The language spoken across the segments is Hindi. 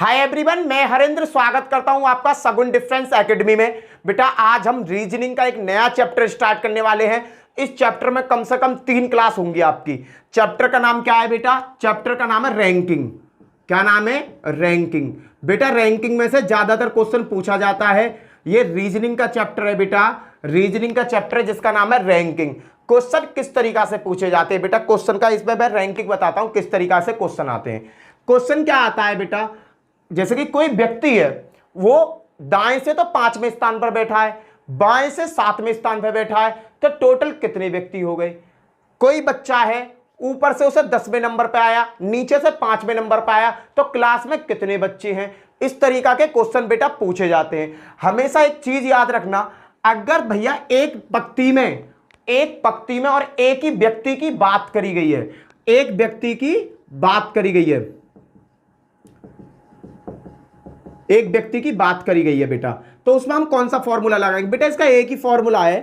हाय एवरीवन, मैं हरेंद्र स्वागत करता हूं आपका सगुन डिफरेंस एकेडमी में। बेटा आज हम रीजनिंग का एक नया चैप्टर स्टार्ट करने वाले हैं। इस चैप्टर में कम से कम 3 क्लास होंगी आपकी। चैप्टर का नाम क्या है बेटा? चैप्टर का नाम है रैंकिंग। क्या नाम है? रैंकिंग। बेटा रैंकिंग में से ज्यादातर क्वेश्चन पूछा जाता है। ये रीजनिंग का चैप्टर है बेटा, रीजनिंग का चैप्टर है जिसका नाम है रैंकिंग। क्वेश्चन किस तरीका से पूछे जाते हैं बेटा? क्वेश्चन का इसमें मैं रैंकिंग बताता हूं किस तरीका से क्वेश्चन आते हैं। क्वेश्चन क्या आता है बेटा? जैसे कि कोई व्यक्ति है, वो दाएं से तो 5वें स्थान पर बैठा है, बाएं से 7वें स्थान पर बैठा है, तो टोटल कितने व्यक्ति हो गए? कोई बच्चा है, ऊपर से उसे 10वें नंबर पे आया, नीचे से 5वें नंबर पे आया, तो क्लास में कितने बच्चे हैं? इस तरीका के क्वेश्चन बेटा पूछे जाते हैं। हमेशा एक चीज याद रखना, अगर भैया एक पंक्ति में और एक ही व्यक्ति की बात करी गई है, एक व्यक्ति की बात करी गई है, एक व्यक्ति की बात करी गई है बेटा, तो उसमें हम कौन सा फॉर्मूला लगाएंगे? बेटा इसका एक ही फॉर्मूला है,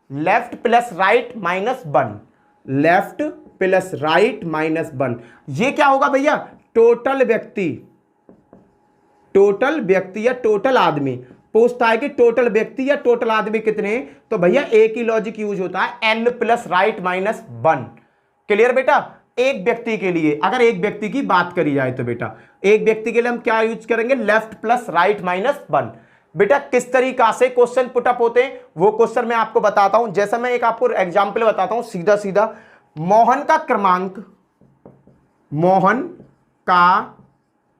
left plus right minus 1। Left plus right minus 1। ये क्या होगा भैया? टोटल व्यक्ति या टोटल आदमी। पूछता है कि टोटल व्यक्ति या टोटल आदमी कितने हैं, तो भैया एक ही लॉजिक यूज होता है, L plus right minus 1। Clear बेटा? एक व्यक्ति के लिए, अगर एक व्यक्ति की बात करी जाए तो बेटा एक व्यक्ति के लिए हम क्या यूज करेंगे? Left plus right minus 1। बेटा किस तरीका से क्वेश्चन पुटअप होते हैं वो क्वेश्चन मैं आपको बताता हूं। जैसे मैं एक आपको एग्जांपल बताता हूं, सीधा सीधा। मोहन का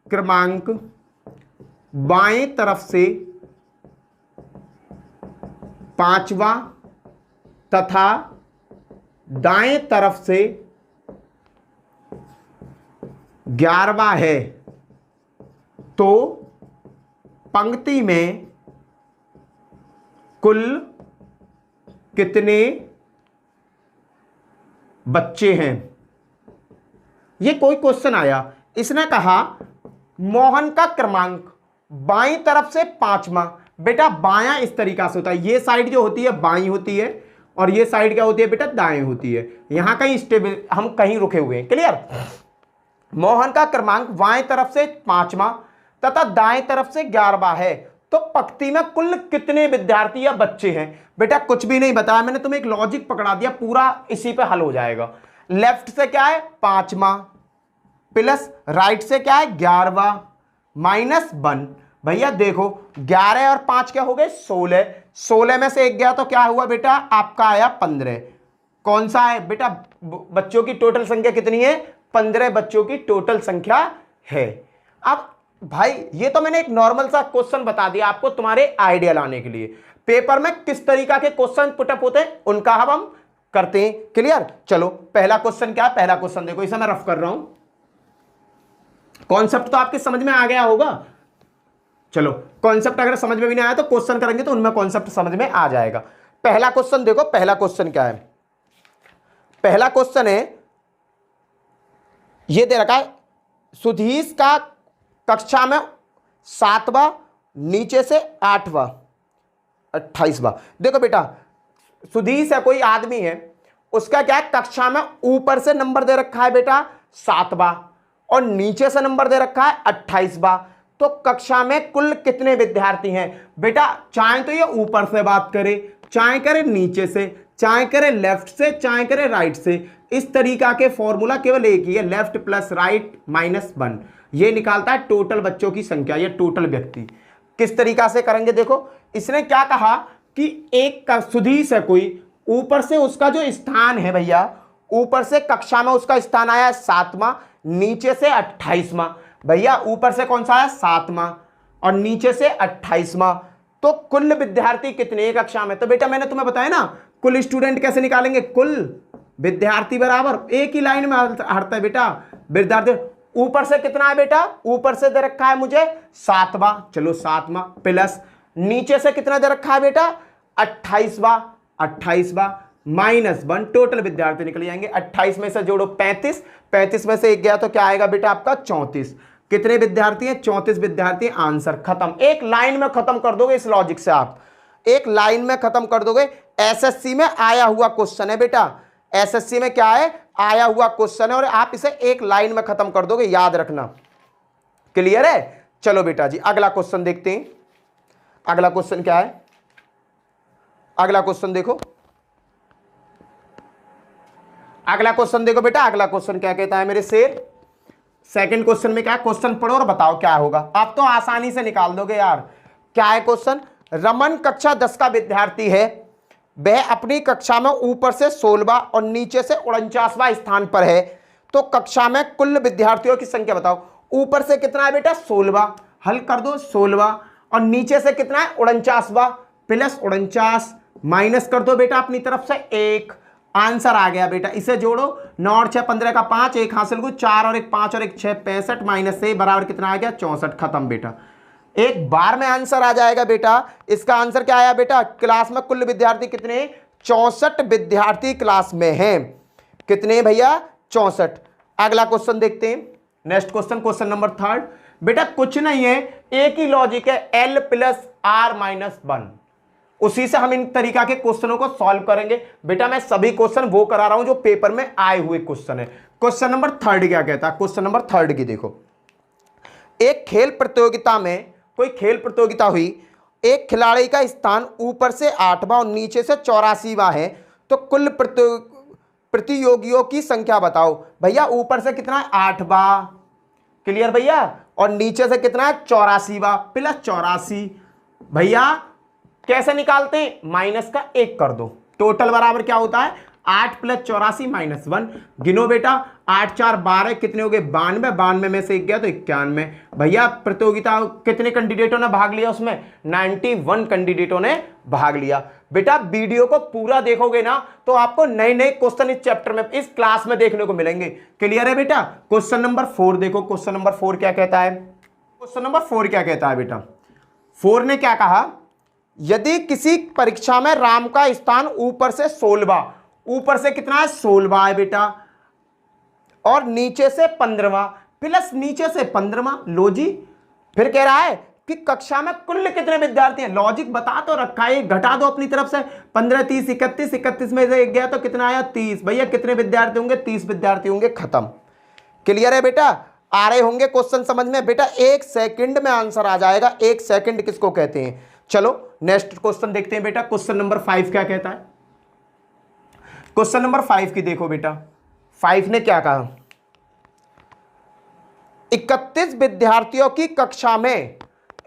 क्रमांक बाएं तरफ से 5वां तथा दाएं तरफ से 11वां है, तो पंक्ति में कुल कितने बच्चे हैं? ये कोई क्वेश्चन आया, इसने कहा मोहन का क्रमांक बाईं तरफ से 5वां। बेटा बायां इस तरीका से होता है, ये साइड जो होती है बाईं होती है और ये साइड क्या होती है बेटा? दाएं होती है। यहां कहीं स्टेबल, हम कहीं रुके हुए हैं। क्लियर? मोहन का क्रमांक बाएं तरफ से 5वां तथा दाएं तरफ से 11वां है, तो पंक्ति में कुल कितने विद्यार्थी या बच्चे हैं? बेटा कुछ भी नहीं बताया मैंने, तुम्हें एक लॉजिक पकड़ा दिया, पूरा इसी पे हल हो जाएगा। लेफ्ट से क्या है? 5वां प्लस राइट से क्या है? 11वां माइनस 1। भैया देखो 11 और 5 क्या हो गए? 16। 16 में से एक गया तो क्या हुआ बेटा? आपका आया 15। कौन सा है बेटा? बच्चों की टोटल संख्या कितनी है? 15 बच्चों की टोटल संख्या है। अब भाई ये तो मैंने एक नॉर्मल सा क्वेश्चन बता दिया आपको तुम्हारे आइडिया लाने के लिए। पेपर में किस तरीका के क्वेश्चन पुटअप होते हैं उनका हम करते हैं। क्लियर? चलो पहला क्वेश्चन क्या है? पहला क्वेश्चन देखो, इसे मैं रफ कर रहा हूं। कॉन्सेप्ट तो आपके समझ में आ गया होगा। चलो कॉन्सेप्ट अगर समझ में भी नहीं आया तो क्वेश्चन करेंगे तो उनमें कॉन्सेप्ट समझ में आ जाएगा। पहला क्वेश्चन देखो, पहला क्वेश्चन क्या है? पहला क्वेश्चन है, ये दे रखा है, सुधीश का कक्षा में 7वां, नीचे से 8वां 28वां। देखो बेटा सुधीश है, कोई आदमी है, उसका क्या है? कक्षा में ऊपर से नंबर दे रखा है बेटा 7वां और नीचे से नंबर दे रखा है 28वां। तो कक्षा में कुल कितने विद्यार्थी हैं? बेटा चाहे तो ये ऊपर से बात करे, चाहे करे नीचे से, चाहे करे लेफ्ट से, चाहे करे राइट से। इस तरीका के फॉर्मूला केवल एक ही है, लेफ्ट प्लस राइट माइनस 1। ये निकालता है टोटल बच्चों की संख्या, ये टोटल व्यक्ति। किस तरीका से करेंगे देखो, इसने क्या कहा कि एक का सुधीश है कोई, ऊपर से उसका जो स्थान है भैया, ऊपर से कक्षा में उसका स्थान आया 7वां, नीचे से 28वां। भैया ऊपर से कौन सा आया? 7वां और नीचे से 28वां। तो कुल विद्यार्थी कितने कक्षा में? तो बेटा मैंने तुम्हें बताया ना, कुल स्टूडेंट कैसे निकालेंगे? कुल विद्यार्थी बराबर एक ही लाइन में हटता है बेटा विद्यार्थी। ऊपर से कितना है बेटा? ऊपर से दे रखा है मुझे 7वां, चलो 7वां, प्लस नीचे से कितना दे रखा है बेटा? 28वां माइनस 1। टोटल विद्यार्थी निकल जाएंगे। 28 में से जोड़ो 35, 35 में से एक गया तो क्या आएगा बेटा? आपका 34। कितने विद्यार्थी हैं? 34 विद्यार्थी। आंसर खत्म। एक लाइन में खत्म कर दोगे इस लॉजिक से, आप एक लाइन में खत्म कर दोगे। एसएससी में आया हुआ क्वेश्चन है बेटा, एसएससी में क्या है? आया हुआ क्वेश्चन है और आप इसे एक लाइन में खत्म कर दोगे, याद रखना। क्लियर है? चलो बेटा जी अगला क्वेश्चन देखते हैं। अगला क्वेश्चन क्या है? अगला क्वेश्चन देखो, अगला क्वेश्चन देखो बेटा। अगला क्वेश्चन क्या कहता है मेरे शेर? सेकंड क्वेश्चन में क्या है? क्वेश्चन पढ़ो और बताओ क्या होगा। आप तो आसानी से निकाल दोगे यार। क्या है क्वेश्चन? रमन कक्षा 10 का विद्यार्थी है। वह अपनी कक्षा में ऊपर से 16वां और नीचे से 49वां स्थान पर है। तो कक्षा में कुल विद्यार्थियों की संख्या बताओ। ऊपर से कितना है बेटा? 16वां। हल कर दो 16वां, और नीचे से कितना है? 49वां। प्लस 49 माइनस कर दो बेटा अपनी तरफ से 1। आंसर आ गया बेटा। इसे जोड़ो, 9 और 6 15 का 5, 1 हासिल को 4 और 1 5 और 1 6 65 माइनस से बराबर कितना आ गया? 64। खत्म बेटा। एक बार में आंसर आ जाएगा बेटा। इसका आंसर क्या आया बेटा? क्लास में कुल विद्यार्थी कितने? 64 विद्यार्थी क्लास में हैं। कितने भैया? 64। अगला क्वेश्चन देखते हैं। नेक्स्ट क्वेश्चन, क्वेश्चन नंबर 3 बेटा। कुछ नहीं है, एक ही लॉजिक है, L प्लस R माइनस 1। उसी से हम इन तरीका के क्वेश्चनों को सॉल्व करेंगे बेटा। मैं सभी क्वेश्चन वो करा रहा हूं जो पेपर में आए हुए क्वेश्चन है। क्वेश्चन नंबर 3 क्या कहता है? क्वेश्चन नंबर 3 की देखो। एक खेल प्रतियोगिता में, कोई खेल प्रतियोगिता हुई, एक खिलाड़ी का स्थान ऊपर से 8वां और नीचे से 84वां है। तो कुल प्रतियोगियों की संख्या बताओ। भैया ऊपर से कितना है? 8वां, क्लियर भैया, और नीचे से कितना है? 84वां। प्लस 84 भैया कैसे निकालते हैं? माइनस का 1 कर दो। टोटल बराबर क्या होता है? 8 प्लस 84 माइनस 1। गिनो बेटा, 8 4 12, कितने हो गए? 92। 92 में से 1 गया तो 91। भैया प्रतियोगिता कितने कैंडिडेटों ने भाग लिया उसमें? 91 कैंडिडेटों ने भाग लिया। बेटा वीडियो को पूरा देखोगे ना तो आपको नए नए क्वेश्चन इस चैप्टर में, इस क्लास में देखने को मिलेंगे। क्लियर है बेटा? क्वेश्चन नंबर 4 देखो। क्वेश्चन नंबर 4 क्या कहता है? क्वेश्चन नंबर 4 क्या कहता है बेटा? 4 ने क्या कहा? यदि किसी परीक्षा में राम का स्थान ऊपर से 16वां, ऊपर से कितना है? 16वां है बेटा, और नीचे से 15वां, प्लस नीचे से 15वां। लो जी, फिर कह रहा है कि कक्षा में कुल कितने विद्यार्थी हैं? लॉजिक बता तो रखा है, घटा दो अपनी तरफ से। 15 30 31, 31 में से 1 गया तो कितना आया? 30। भैया कितने विद्यार्थी होंगे? 30 विद्यार्थी होंगे। खत्म। क्लियर है बेटा? आ रहे होंगे क्वेश्चन समझ में बेटा? 1 सेकंड में आंसर आ जाएगा। 1 सेकंड किसको कहते हैं? चलो नेक्स्ट क्वेश्चन देखते हैं बेटा। क्वेश्चन नंबर 5 क्या कहता है? क्वेश्चन नंबर 5 की देखो बेटा। 5 ने क्या कहा? 31 विद्यार्थियों की कक्षा में,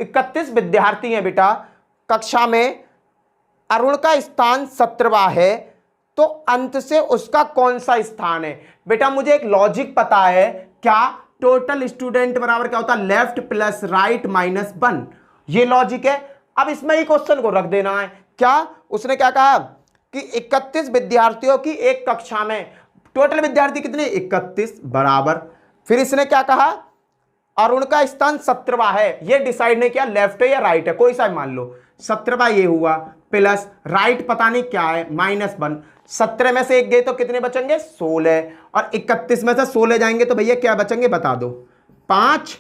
31 विद्यार्थी हैं बेटा कक्षा में, अरुण का स्थान 17वां है। तो अंत से उसका कौन सा स्थान है? बेटा मुझे एक लॉजिक पता है। क्या? टोटल स्टूडेंट बराबर क्या होता है? Left plus right minus 1। ये लॉजिक है। अब इसमें ही क्वेश्चन को रख देना है। क्या उसने क्या कहा? कि 31 विद्यार्थियों की एक कक्षा में, टोटल विद्यार्थी कितने? 31 बराबर। फिर इसने क्या कहा? अरुण का स्थान 17वां है। ये डिसाइड नहीं किया लेफ्ट है या राइट है, कोई सा मान लो। 17वां ये हुआ, प्लस राइट पता नहीं क्या है, माइनस 1। 17 में से 1 गए तो कितने बचेंगे? 16। और 31 में से 16 जाएंगे तो भैया क्या बचेंगे? बता दो। 5,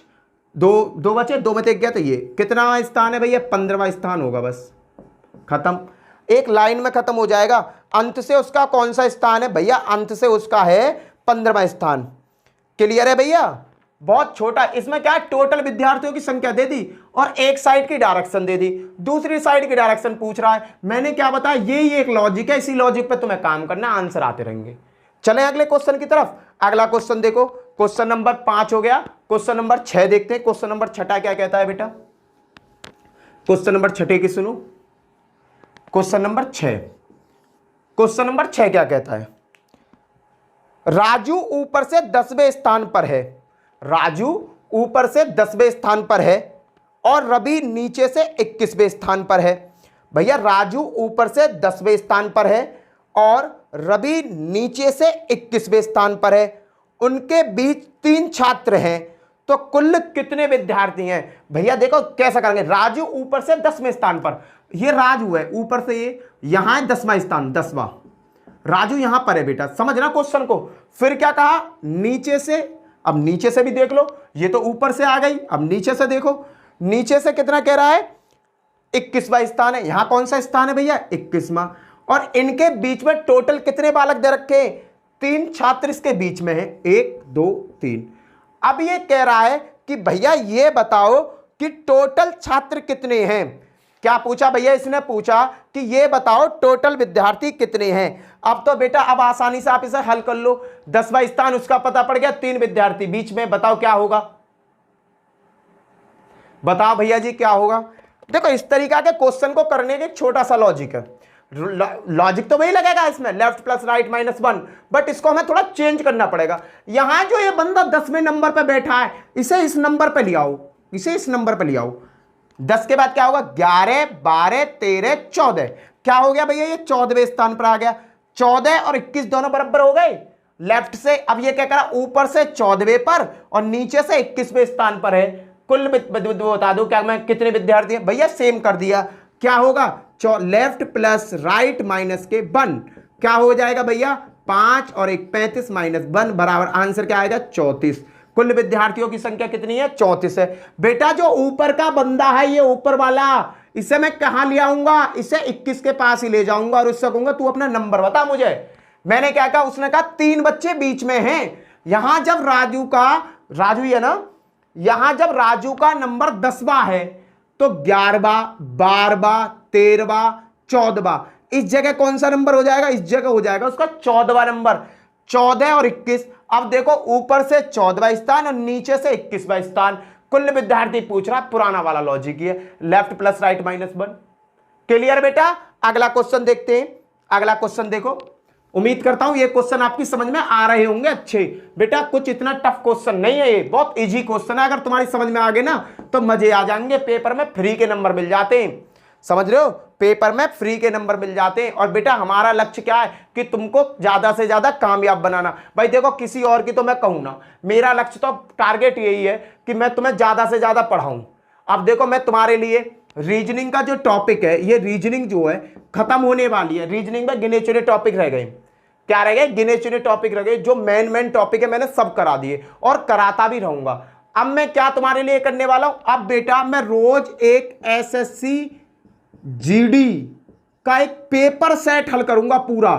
2 बचे, 2 में से 1 गया तो ये कितना स्थान है भैया? 15वां स्थान होगा। बस खत्म। एक लाइन में खत्म हो जाएगा। अंत से उसका कौन सा स्थान है? भैया अंत से उसका है 15वां स्थान। क्लियर है भैया? बहुत छोटा। इसमें क्या है? टोटल विद्यार्थियों की संख्या दे दी और एक साइड की डायरेक्शन दे दी, दूसरी साइड की डायरेक्शन पूछ रहा है। मैंने क्या बताया? यही एक लॉजिक है। इसी लॉजिक पे तुम्हें काम करना, आंसर आते रहेंगे। चलें अगले क्वेश्चन की तरफ। अगला क्वेश्चन देखो। क्वेश्चन नंबर 5 हो गया। क्वेश्चन नंबर 6 देखते हैं। क्वेश्चन नंबर 6 क्या कहता है बेटा? क्वेश्चन नंबर 6 की सुनो। क्वेश्चन नंबर 6, क्वेश्चन नंबर 6 क्या कहता है? राजू ऊपर से 10वें स्थान पर है। राजू ऊपर से 10वें स्थान पर है और रवि नीचे से 21वें स्थान पर है। भैया राजू ऊपर से 10वें स्थान पर है और रवि नीचे से 21वें स्थान पर है। उनके बीच 3 छात्र हैं। तो कुल कितने विद्यार्थी हैं? भैया देखो कैसा करेंगे। राजू ऊपर से 10वें स्थान पर, ये राजू है ऊपर से, ये यहां है 10वां स्थान, 10वां। राजू यहां पर है बेटा, समझना क्वेश्चन को। फिर क्या कहा? नीचे से। अब नीचे से भी देख लो, ये तो ऊपर से आ गई। अब नीचे से देखो, नीचे से कितना कह रहा है? 21वां स्थान है। यहां कौन सा स्थान है भैया? 21वां। और इनके बीच में टोटल कितने बालक दे रखे? 3 छात्र इसके बीच में है, 1 2 3। अब ये कह रहा है कि भैया ये बताओ कि टोटल छात्र कितने हैं। क्या पूछा भैया, इसने पूछा कि ये बताओ टोटल विद्यार्थी कितने हैं। अब तो बेटा अब आसानी से आप इसे हल कर लो। 10वां स्थान उसका पता पड़ गया, 3 विद्यार्थी बीच में, बताओ क्या होगा, बताओ भैया जी क्या होगा। देखो इस तरीका के क्वेश्चन को करने के एक छोटा सा लॉजिक है। लॉजिक तो वही लगेगा इसमें, left plus right minus 1, but इसको हमें थोड़ा चेंज करना पड़ेगा। यहां जो ये बंदा 10वें नंबर पे बैठा है, इसे इस नंबर पे ले आओ, इसे इस नंबर पे ले आओ। 10 के बाद क्या होगा, 11 12 13 14, क्या हो गया भैया, ये 14वें स्थान पर आ गया। 14 और 21 दोनों बराबर हो गए लेफ्ट से। अब ये क्या करा, ऊपर से 14वें पर और नीचे से 21वें स्थान पर है। कुल बता दो क्या मैं कितने विद्यार्थी हैं भैया, सेम कर दिया। क्या होगा, लेफ्ट प्लस राइट माइनस के 1, क्या हो जाएगा भैया 5 और 1 35 माइनस 1 बराबर आंसर क्या आएगा 34। कुल विद्यार्थियों की संख्या कितनी है, 34 है। बेटा जो ऊपर का बंदा है, ये ऊपर वाला, इसे मैं कहां ले आऊंगा, इसे 21 के पास ही ले जाऊंगा और उससे कहूंगा तू अपना नंबर बता मुझे। मैंने क्या कहा, उसने कहा 3 बच्चे बीच में हैं। यहां जब राजू है ना, यहां जब राजू का नंबर 10वां है तो 11वां 12वां 13वां 14वां, इस जगह कौन सा नंबर हो जाएगा, इस जगह हो जाएगा उसका 14वां नंबर। 14 और 21, अब देखो ऊपर से 14वां स्थान और नीचे से 21वां स्थान। कुल विद्यार्थी पूछ रहा, पुराना वाला लॉजिक ही है, left plus right minus 1। Clear बेटा। अगला क्वेश्चन देखते हैं, अगला क्वेश्चन देखो। उम्मीद करता हूं ये क्वेश्चन आपकी समझ में आ रहे होंगे अच्छे। बेटा कुछ इतना टफ क्वेश्चन नहीं है, ये बहुत इजी क्वेश्चन है। अगर तुम्हारी समझ में आ गए ना तो मजे आ जाएंगे, पेपर में फ्री के नंबर मिल जाते हैं, समझ रहे हो, पेपर में फ्री के नंबर मिल जाते हैं। और बेटा हमारा लक्ष्य क्या है कि तुमको ज्यादा से ज्यादा कामयाब बनाना। भाई देखो किसी और की तो मैं कहूं ना, मेरा लक्ष्य तो टारगेट यही है कि मैं तुम्हें ज्यादा से ज्यादा पढ़ाऊं। अब देखो मैं तुम्हारे लिए रीजनिंग का जो टॉपिक है, ये रीजनिंग जो है खत्म होने वाली है। रीजनिंग में गिने चुने टॉपिक रह गए, क्या रह गए, गिने चुने टॉपिक रह गए। जो मेन टॉपिक है मैंने सब करा दिए और कराता भी रहूंगा। अब मैं क्या तुम्हारे लिए करने वाला हूं, अब बेटा मैं रोज एक एसएससी जीडी का एक पेपर सेट हल करूंगा, पूरा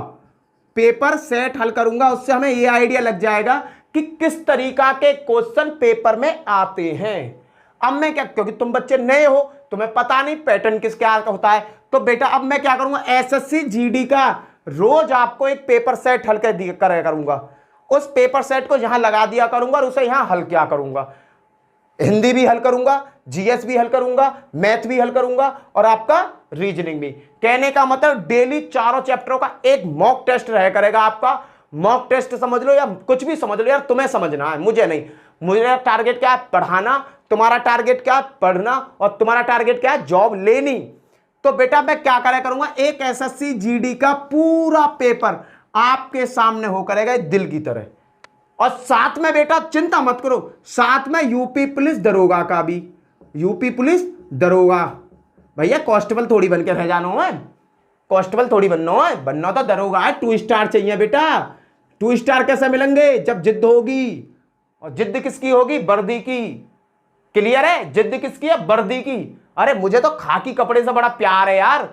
पेपर सेट हल करूंगा। उससे हमें यह आइडिया लग जाएगा कि किस तरीका के क्वेश्चन पेपर में आते हैं। अब मैं क्या, क्योंकि तुम बच्चे नए हो, तुम्हें पता नहीं पैटर्न किस क्या होता है, तो बेटा अब मैं क्या करूंगा, एसएससी जीडी का रोज आपको एक पेपर सेट हल कर दिया करूंगा। उस पेपर सेट को यहां लगा दिया करूंगा और उसे यहां हल किया करूंगा। हिंदी भी हल करूंगा, जीएस भी हल करूंगा, मैथ भी हल करूंगा और आपका रीजनिंग भी। कहने का मतलब डेली चारों चैप्टरों का एक मॉक टेस्ट रह करेगा आपका। मॉक टेस्ट समझ लो या कुछ भी समझ लो यार, तुम्हें समझना है, मुझे नहीं। मुझे टारगेट क्या है, पढ़ाना। तुम्हारा टारगेट क्या है, पढ़ना। और तुम्हारा टारगेट क्या है, जॉब लेनी। तो बेटा मैं क्या करा करूंगा, एक एसएससी जीडी का पूरा पेपर आपके सामने हो करेगा दिल की तरह। और साथ में बेटा चिंता मत करो, साथ में यूपी पुलिस दरोगा का भी, यूपी पुलिस दरोगा। भैया कांस्टेबल थोड़ी बन के रह जाना है, कांस्टेबल थोड़ी बनना है, बनना तो दरोगा है। 2 स्टार चाहिए बेटा। 2 स्टार कैसे मिलेंगे, जब जिद्द होगी। और जिद्द किसकी होगी, वर्दी की। क्लियर है, जिद्द किसकी है, वर्दी की। अरे मुझे तो खाकी कपड़े से बड़ा प्यार है यार,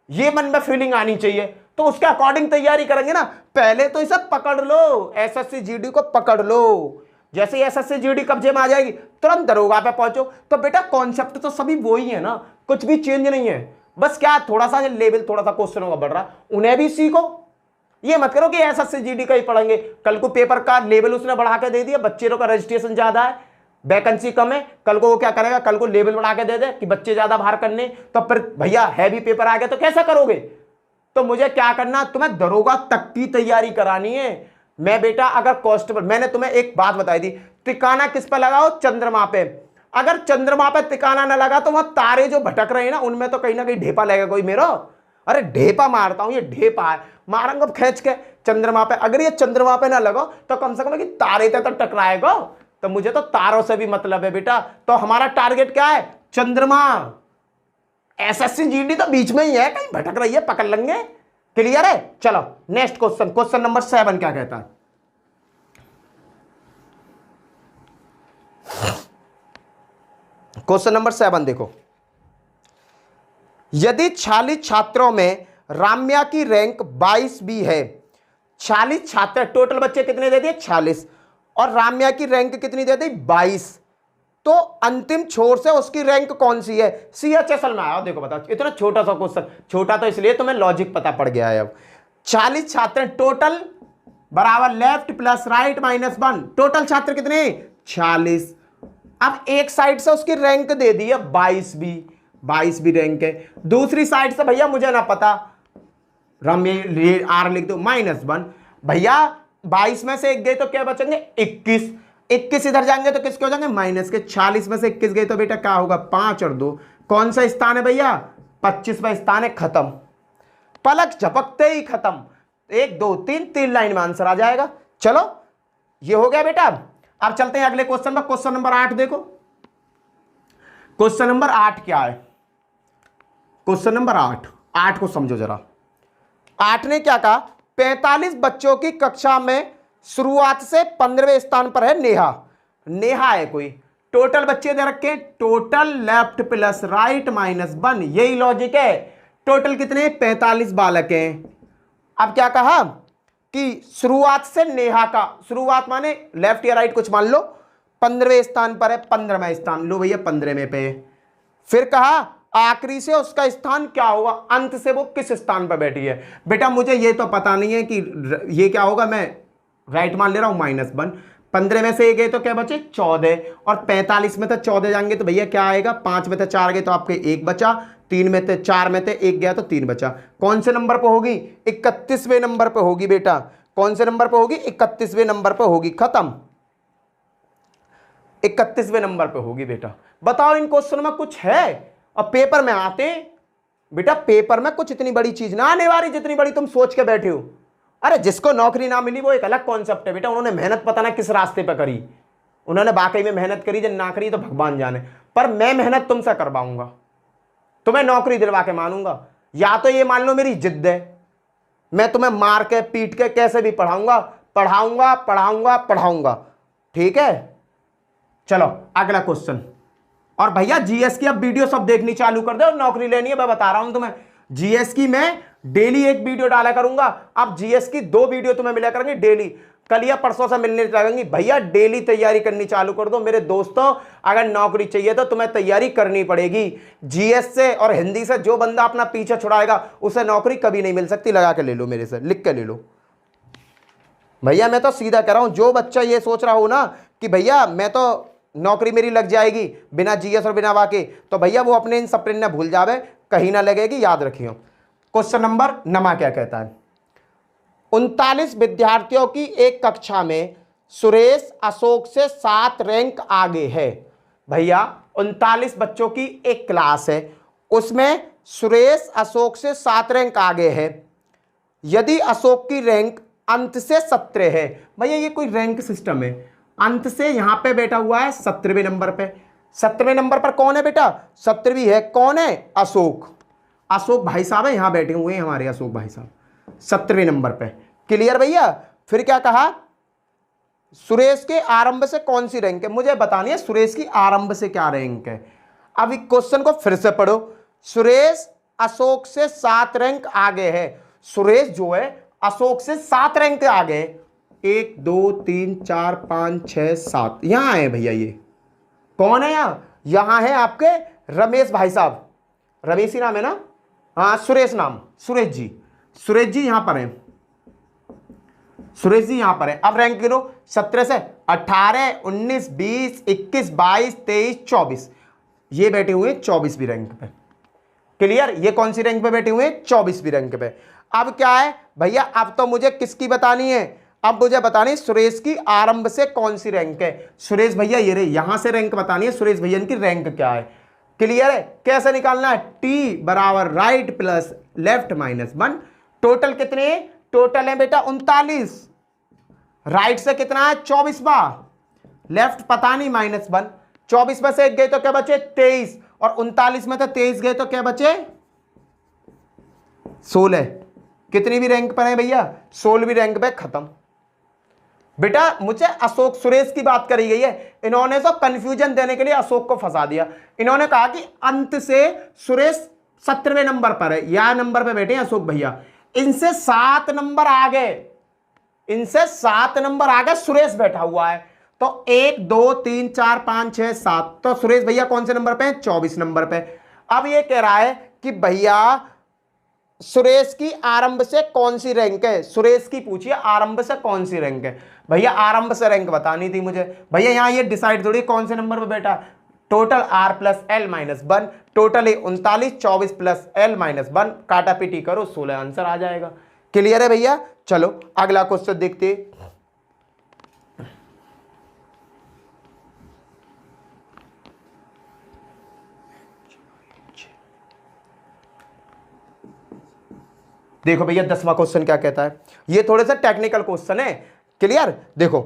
ये मन में फीलिंग आनी चाहिए। तो उसके अकॉर्डिंग तैयारी करेंगे ना। पहले तो इसे पकड़ लो, एसएससी जीडी को पकड़ लो। जैसे एसएससी जीडी कब्जे में आ जाएगी तुरंत दरोगा पे पहुंचो। तो बेटा कॉन्सेप्ट तो सभी वो ही है ना, कुछ भी चेंज नहीं है। बस क्या थोड़ा सा लेवल, थोड़ा सा क्वेश्चनों का बढ़ रहा, उन्हें भी सीखो। ये मत करो कि एसएससी जीडी का ही पढ़ेंगे, कल को पेपर का लेवल उसने बढ़ा के दे दिया, बच्चों का रजिस्ट्रेशन ज्यादा है, वैकेंसी कम है, कल को वो क्या करेगा, कल को लेवल बढ़ा के दे दे कि बच्चे ज्यादा बाहर करने, तो फिर भैया हैवी पेपर आ गया तो कैसा करोगे। तो मुझे क्या करना, तुम्हें दरोगा तक की तैयारी करानी है। मैं बेटा अगर कांस्टेबल, मैंने तुम्हें एक बात बताई थी, टिकाना किस पे लगाओ, चंद्रमा पे। अगर चंद्रमा पे टिकाना ना लगा तो वहां तारे जो भटक रहे हैं ना, उनमें तो कहीं ना कहीं ढेपा लगेगा कोई मेरा। अरे ढेपा मारता हूं, ये ढेपा है, मारूंगा खींच के चंद्रमा पे। अगर ये चंद्रमा पे ना लगो तो कम से कम कि तारे तो टकराएगा। तो मुझे तो तारों से भी मतलब है बेटा। तो हमारा टारगेट क्या है, चंद्रमा। एसएससी जीडी तो बीच में ही है, कहीं भटक रही है, पकड़ लेंगे। क्लियर है। चलो नेक्स्ट क्वेश्चन, क्वेश्चन नंबर 7 क्या कहता है। क्वेश्चन नंबर 7 देखो, यदि 46 छात्रों में राम्या की रैंक 22 भी है, 46 छात्र, टोटल बच्चे कितने दे दिए 46, और राम्या की रैंक कितनी दे दी 22, तो अंतिम छोर से उसकी रैंक कौन सी है? CHSL में आया। देखो बताओ, इतना छोटा सा क्वेश्चन, छोटा तो इसलिए तुम्हें लॉजिक पता पड़ गया है। अब 40 छात्र टोटल बराबर left plus right minus 1, total छात्र कितने? 40। अब एक साइड से उसकी रैंक दे दी है 22 भी रैंक है। दूसरी साइड से भैया मुझे ना पता, आर लिख दो -1। भैया 22 में से 1 गए तो क्या बचेंगे? 21 इधर जाएंगे तो किसके हो जाएंगे? माइनस के। 40 में से 21 गए तो बेटा क्या होगा? 5 और 2, कौन सा स्थान है भैया? 25वां स्थान है। खत्म, पलक झपकते ही खत्म। 1 2 3 लाइन में आंसर आ जाएगा। चलो ये हो गया बेटा। अब चलते हैं अगले क्वेश्चन पर। क्वेश्चन नंबर 8 देखो। क्वेश्चन नंबर 8 क्या है? क्वेश्चन नंबर 8 को समझो जरा। 8 ने क्या कहा? 45 बच्चों की कक्षा में शुरुआत से 15वें स्थान पर है नेहा। नेहा है कोई, टोटल बच्चे दे रखे, टोटल लेफ्ट प्लस राइट -1, यही लॉजिक है। टोटल कितने? 45 बालक हैं। अब क्या कहा कि शुरुआत से नेहा का, शुरुआत माने लेफ्ट या राइट कुछ मान लो, 15वें स्थान पर है, 15वां स्थान लो भैया, 15वें पे। फिर कहा आखिरी से उसका स्थान क्या होगा, अंत से वो किस स्थान पर बैठी है। बेटा मुझे ये तो पता नहीं है कि ये क्या होगा, मैं राइट मान ले रहा हूं -1। 15 में से 1 गए तो क्या बचे? 14। और 45 में तो 14 जाएंगे तो भैया क्या आएगा? 5 में तो 4 गए तो आपके 1 बचा, 3 में से 4 में से 1 गया तो 3 बचा। कौन से नंबर पे होगी? 31वें नंबर पे होगी बेटा। कौन से नंबर पे होगी? 31वें नंबर पे होगी। खत्म, 31वें नंबर पे होगी बेटा। बताओ इन क्वेश्चन में कुछ है? और पेपर में आते बेटा, पेपर में कुछ इतनी बड़ी चीज ना आने वाली जितनी बड़ी तुम सोच के बैठे हो। अरे जिसको नौकरी ना मिली वो एक अलग कॉन्सेप्ट है बेटा, उन्होंने मेहनत पता ना किस रास्ते पे करी, उन्होंने वाकई में मेहनत करी, जब ना करी तो भगवान जाने। पर मैं मेहनत तुमसे करवाऊंगा, तुम्हें नौकरी दिलवा के मानूंगा। या तो ये मान लो मेरी जिद है, मैं तुम्हें मार के पीट के कैसे भी पढ़ाऊंगा, पढ़ाऊंगा पढ़ाऊंगा पढ़ाऊंगा। ठीक है, चलो अगला क्वेश्चन। और भैया जीएस की अब वीडियो सब देखनी चालू कर दो, नौकरी लेनी है, मैं बता रहा हूं तुम्हें। जीएस की मैं डेली एक वीडियो डाला करूंगा। अब जीएस की 2 वीडियो तुम्हें मिला करेंगे डेली, कल या परसों से मिलने लगेंगी। भैया डेली तैयारी करनी चालू कर दो मेरे दोस्तों। अगर नौकरी चाहिए तो तुम्हें तैयारी करनी पड़ेगी। जीएस से और हिंदी से जो बंदा अपना पीछे छुड़ाएगा उसे नौकरी कभी नहीं मिल सकती। लगा के ले लो, मेरे से लिख के ले लो भैया। मैं तो सीधा कह रहा हूं, जो बच्चा ये सोच रहा हो ना कि भैया मैं तो नौकरी मेरी लग जाएगी बिना जीएस और बिना वाके, तो भैया वो अपने इन सपने न भूल जावे, कहीं ना लगेगी, याद रखियो। क्वेश्चन नंबर नमा क्या कहता है? 39 विद्यार्थियों की एक कक्षा में सुरेश अशोक से 7 रैंक आगे है। भैया 39 बच्चों की एक क्लास है, उसमें सुरेश अशोक से 7 रैंक आगे है। यदि अशोक की रैंक अंत से 17 है, भैया ये कोई रैंक सिस्टम है। अंत से यहां पे बैठा हुआ है 17वें नंबर पे। 17वें नंबर पर कौन है बेटा? 17वीं है। कौन है? अशोक। अशोक भाई साहब है, यहां बैठे हुए हैं हमारे अशोक भाई साहब 17वें नंबर पे। क्लियर भैया? फिर क्या कहा? सुरेश के आरंभ से कौन सी रैंक है, मुझे बतानी है सुरेश की आरंभ से क्या रैंक है। अब इस क्वेश्चन को फिर से पढ़ो। सुरेश अशोक से 7 रैंक आगे है। सुरेश जो है अशोक से 7 रैंक आगे है। 1 2 3 4 5 6 7 यहां है भैया। ये कौन है? यहां है आपके रमेश भाई साहब, रमेश ही नाम है ना? हाँ सुरेश नाम, सुरेश जी यहां पर है। सुरेश जी यहां पर है। अब रैंक गिनो 17 से 18 19 20 21 22 23 24, ये बैठे हुए 24वीं रैंक पे। क्लियर? ये कौन सी रैंक पे बैठे हुए? 24वीं रैंक पे। अब क्या है भैया? अब तो मुझे किसकी बतानी है? अब मुझे बतानी सुरेश की आरंभ से कौन सी रैंक है। सुरेश भैया ये रही, यहां से रैंक बतानी है सुरेश भैया की रैंक क्या है। क्लियर है? कैसे निकालना है? टी बराबर राइट प्लस लेफ्ट -1। टोटल कितने? टोटल है बेटा 39। राइट से कितना है? 24वां। लेफ्ट पता नहीं -1। 24 में से 1 गए तो क्या बचे? 23। और 39 में तो 23 गए तो क्या बचे? 16। कितनी भी रैंक पर है भैया? 16वीं रैंक पे। खत्म बेटा। मुझे अशोक सुरेश की बात करी गई है, इन्होंने तो कंफ्यूजन देने के लिए अशोक को फंसा दिया। इन्होंने कहा कि अंत से सुरेश 17वें नंबर पर है, या नंबर पे बैठे हैं अशोक भैया, इनसे 7 नंबर आगे, इनसे 7 नंबर आगे सुरेश बैठा हुआ है। तो 1 2 3 4 5 6 7, तो सुरेश भैया कौन से नंबर पे हैं? 24 नंबर पे। अब ये कह रहा है कि भैया सुरेश की आरंभ से कौन सी रैंक है, सुरेश की पूछिए आरंभ से कौन सी रैंक है। भैया आरंभ से रैंक बतानी थी मुझे। भैया यहां ये डिसाइड थोड़ी कौन से नंबर पे बेटा, total R plus L minus 1, total 39, 24 plus L minus 1, काटा पीटी करो 16 आंसर आ जाएगा। क्लियर है भैया? चलो अगला क्वेश्चन देखते। देखो भैया 10वां क्वेश्चन क्या कहता है, ये थोड़े से टेक्निकल क्वेश्चन है। क्लियर? देखो,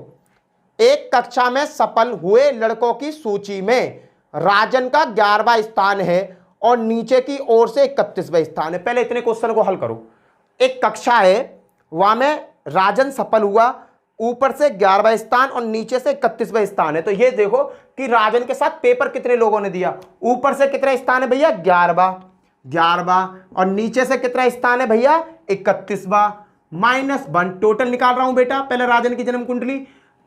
एक कक्षा में सफल हुए लड़कों की सूची में राजन का 11वां स्थान है और नीचे की ओर से 31वां स्थान है। पहले इतने क्वेश्चन को हल करो। एक कक्षा है, वहां में राजन सफल हुआ, ऊपर से 11वां स्थान और नीचे से 31वां स्थान है। तो ये देखो कि राजन के साथ पेपर कितने लोगों ने दिया। ऊपर से कितना स्थान है भैया? 11वां, और नीचे से कितना स्थान है भैया? 31वां, माइनस 1। टोटल निकाल रहा हूं बेटा। पहले राजन की जन्म कुंडली,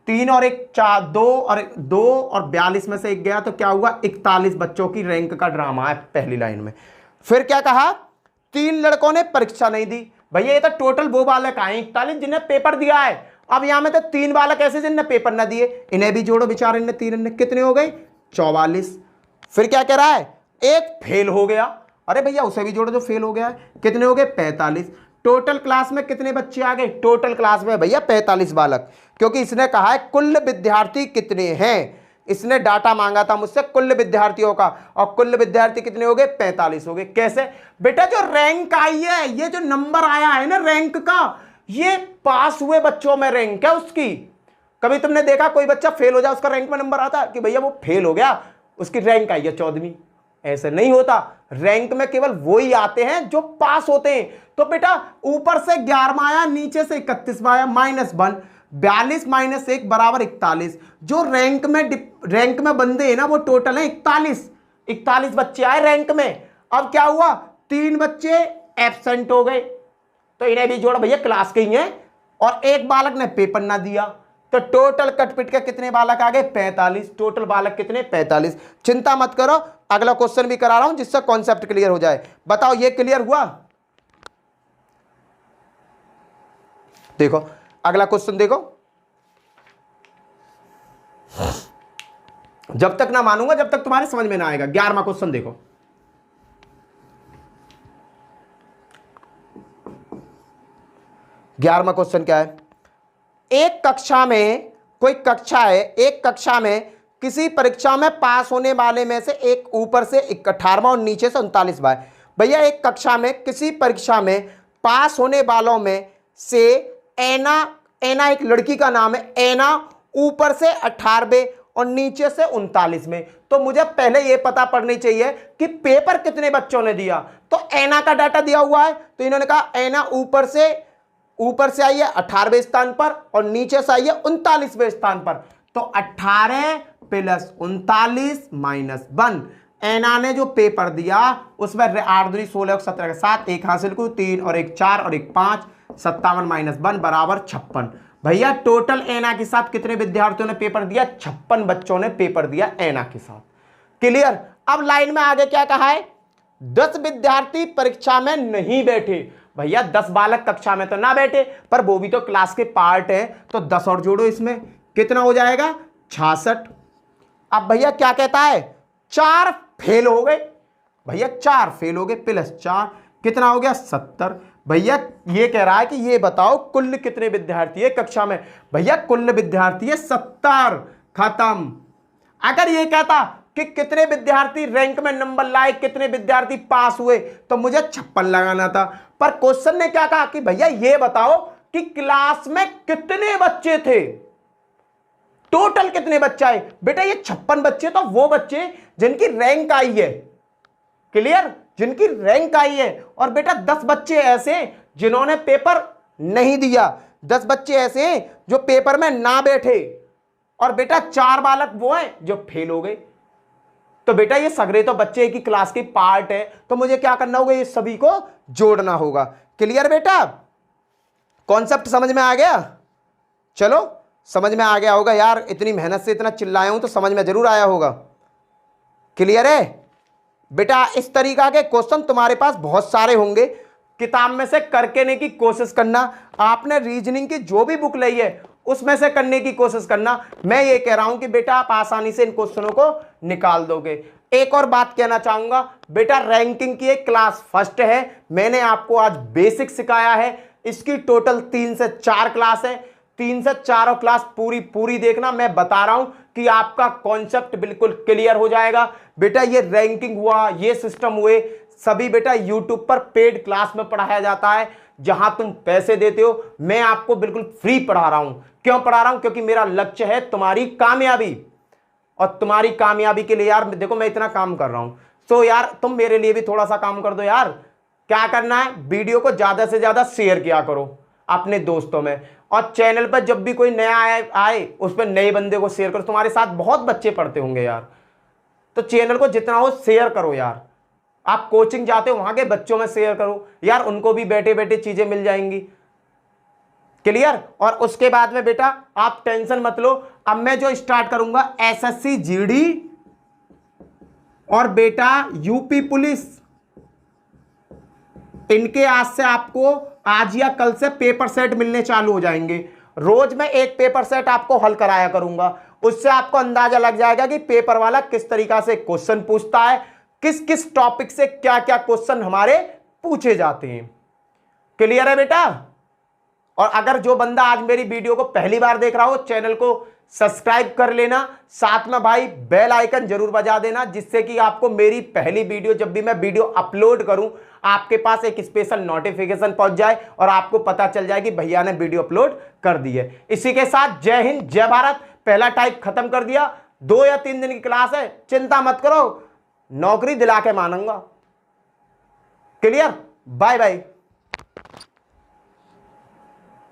3 और 1 4, 2 और 42 में से 1 गया तो क्या हुआ? 41 बच्चों की रैंक का ड्रामा है पहली लाइन में। फिर क्या कहा? 3 लड़कों ने परीक्षा नहीं दी। भैया ये तो टोटल वो बालक आए 41 जिन्हें पेपर दिया है। अब यहां में तो 3 बालक ऐसे जिन्हें पेपर ना दिए, इन्हें भी जोड़ो बेचारे, इन्हें 3 इन्हें कितने हो गए? 44। फिर क्या कह रहा है? एक फेल हो गया। अरे भैया उसे भी जोड़ो जो फेल हो गया है। कितने हो गए? 45। टोटल क्लास में कितने बच्चे आ गए? टोटल क्लास में भैया 45 बालक, क्योंकि इसने कहा है कुल विद्यार्थी कितने हैं। इसने डाटा मांगा था मुझसे कुल विद्यार्थियों का, और कुल विद्यार्थी कितने हो गए? 45 हो गए। कैसे बेटा? जो रैंक आई है, ये जो नंबर आया है ना रैंक का, ये पास हुए बच्चों में रैंक है उसकी। कभी तुमने देखा कोई बच्चा फेल हो जाए उसका रैंक में नंबर आता कि भैया वो फेल हो गया उसकी रैंक आई है 14वीं? ऐसे नहीं होता। रैंक में केवल वो ही आते हैं जो पास होते हैं। तो बेटा ऊपर से 11वां आया, नीचे से 31वां आया, माइनस 1, 42 माइनस 1 बराबर 41। जो रैंक में बंदे हैं ना वो टोटल है 41 बच्चे आए रैंक में। अब क्या हुआ? 3 बच्चे एब्सेंट हो गए, तो इन्हें भी जोड़ा भैया, क्लास के ही हैं, और एक बालक ने पेपर ना दिया। तो टोटल कटपिट के कितने बालक आ गए? 45। टोटल बालक कितने? 45। चिंता मत करो, अगला क्वेश्चन भी करा रहा हूं जिससे कॉन्सेप्ट क्लियर हो जाए। बताओ ये क्लियर हुआ? देखो अगला क्वेश्चन देखो, जब तक ना मानूंगा जब तक तुम्हारे समझ में ना आएगा। 11वां क्वेश्चन देखो, ग्यारहवां क्वेश्चन क्या है? एक कक्षा में, कोई कक्षा है, एक कक्षा में किसी परीक्षा में पास होने वाले में से एक ऊपर से 18वां और नीचे से 39वां है। भैया एक कक्षा में किसी परीक्षा में पास होने वालों में से एना एक लड़की का नाम है, एना ऊपर से 18वें और नीचे से 39वें। तो मुझे पहले यह पता पड़नी चाहिए कि पेपर कितने बच्चों ने दिया। तो एना का डाटा दिया हुआ है, तो इन्होंने कहा एना ऊपर से आई है 18वें स्थान पर और नीचे से आई है 39वें स्थान पर। तो 18 प्लस 39 माइनस 1। एना ने जो पेपर दिया उसमें 8 दूनी 16 17 के साथ 1 हासिल को 3 और 1 4 और 1 5, 57 माइनस 1 बराबर 56। भैया टोटल एना के साथ कितने विद्यार्थियों ने पेपर दिया? 56 बच्चों ने पेपर दिया एना के साथ। क्लियर? अब लाइन में आगे क्या कहा है? 10 विद्यार्थी परीक्षा में नहीं बैठे। भैया 10 बालक कक्षा में तो ना बैठे, पर वो भी तो क्लास के पार्ट है, तो 10 और जोड़ो, इसमें कितना हो जाएगा? 66। अब भैया क्या कहता है? 4 फेल हो गए। भैया 4 फेल हो गए प्लस 4 कितना हो गया? 70। भैया ये कह रहा है कि ये बताओ कुल कितने विद्यार्थी है कक्षा में? भैया कुल विद्यार्थी है 70। खत्म। अगर ये कहता कि कितने विद्यार्थी रैंक में नंबर लाए, कितने विद्यार्थी पास हुए, तो मुझे 56 लगाना था। पर क्वेश्चन ने क्या कहा कि भैया ये बताओ कि क्लास में कितने बच्चे थे, टोटल कितने बच्चे आए। बेटा ये 56 बच्चे तो वो बच्चे जिनकी रैंक आई है। क्लियर? जिनकी रैंक आई है। और बेटा 10 बच्चे ऐसे जिन्होंने पेपर नहीं दिया, 10 बच्चे ऐसे हैं जो पेपर में ना बैठे, और बेटा 4 बालक वो हैं जो फेल हो गए। तो बेटा ये सगरे तो बच्चे की क्लास की पार्ट है, तो मुझे क्या करना होगा? ये सभी को जोड़ना होगा। क्लियर बेटा? कॉन्सेप्ट समझ में आ गया? चलो समझ में आ गया होगा यार, इतनी मेहनत से इतना चिल्लाया हूं तो समझ में जरूर आया होगा। क्लियर है बेटा? इस तरीका के क्वेश्चन तुम्हारे पास बहुत सारे होंगे, किताब में से करके ने की कोशिश करना। आपने रीजनिंग की जो भी बुक ली है उसमें से करने की कोशिश करना। मैं ये कह रहा हूं कि बेटा आप आसानी से इन क्वेश्चनों को निकाल दोगे। एक और बात कहना चाहूंगा बेटा, रैंकिंग की एक क्लास फर्स्ट है, मैंने आपको आज बेसिक सिखाया है। इसकी टोटल 3 से 4 क्लास है, 3 से 4 क्लास पूरी देखना। मैं बता रहा हूं कि आपका कॉन्सेप्ट बिल्कुल क्लियर हो जाएगा। बेटा ये रैंकिंग हुआ, ये सिस्टम हुए, सभी बेटा यूट्यूब पर पेड क्लास में पढ़ाया जाता है, जहां तुम पैसे देते हो। मैं आपको बिल्कुल फ्री पढ़ा रहा हूं। क्यों पढ़ा रहा हूं? क्योंकि मेरा लक्ष्य है तुम्हारी कामयाबी, और तुम्हारी कामयाबी के लिए यार देखो मैं इतना काम कर रहा हूं, तो यार तुम मेरे लिए भी थोड़ा सा काम कर दो यार। क्या करना है? वीडियो को ज्यादा से ज्यादा शेयर किया करो अपने दोस्तों में, और चैनल पर जब भी कोई नया आए उस पर नए बंदे को शेयर करो। तुम्हारे साथ बहुत बच्चे पढ़ते होंगे यार, तो चैनल को जितना हो शेयर करो यार। आप कोचिंग जाते हो वहां के बच्चों में शेयर करो यार, उनको भी बैठे बैठे चीजें मिल जाएंगी। क्लियर? और उसके बाद में बेटा आप टेंशन मत लो, अब मैं जो स्टार्ट करूंगा एसएससी जीडी और बेटा यूपी पुलिस, इनके आज से आपको आज या कल से पेपर सेट मिलने चालू हो जाएंगे। रोज मैं एक पेपर सेट आपको हल कराया करूंगा, उससे आपको अंदाजा लग जाएगा कि पेपर वाला किस तरीका से क्वेश्चन पूछता है, किस किस टॉपिक से क्या क्या क्वेश्चन हमारे पूछे जाते हैं। क्लियर है बेटा? और अगर जो बंदा आज मेरी वीडियो को पहली बार देख रहा हो, चैनल को सब्सक्राइब कर लेना, साथ में भाई बेल आइकन जरूर बजा देना, जिससे कि आपको मेरी पहली वीडियो जब भी मैं वीडियो अपलोड करूं आपके पास एक स्पेशल नोटिफिकेशन पहुंच जाए और आपको पता चल जाए कि भैया ने वीडियो अपलोड कर दी है। इसी के साथ जय हिंद जय भारत। पहला टाइप खत्म कर दिया, 2 या 3 दिन की क्लास है, चिंता मत करो, नौकरी दिला के मानूंगा। क्लियर? Bye bye.